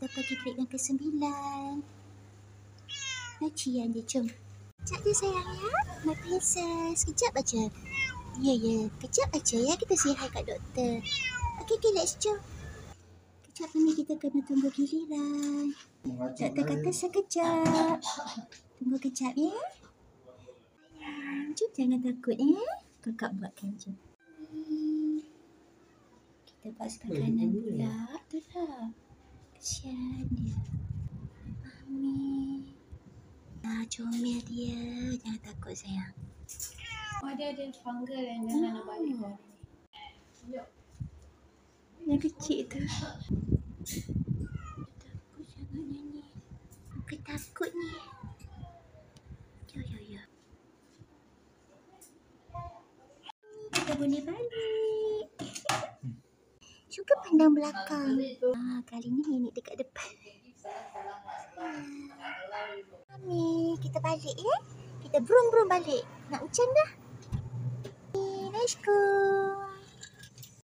kita pergi trik yang ke-9. Nacian dia, jom. Sekejap je sayang ya, my princess. Sekejap aja. Ya, kejap aja ya kita say hi kat doktor. Okay, let's jom. Kejap ni kita kena tunggu giliran. Doktor kata sekejap. Tunggu kejap ya. Jom jangan takut Kakak buatkan jom. Kita buat sebelah kanan pula. Itulah. Kesian dia. Mami. Comel dia. Jangan takut sayang. Dia ada fungal yang jangan nak balik bawah ni. Yang kecil tu. Takut jangan nyanyi. Aku takut ni. Ya. Kita boleh balik. Suka pandang belakang. Kali ni nenek dekat depan. Mami, kita balik ya. Kita brum balik. Nak hujan dah. Let's go.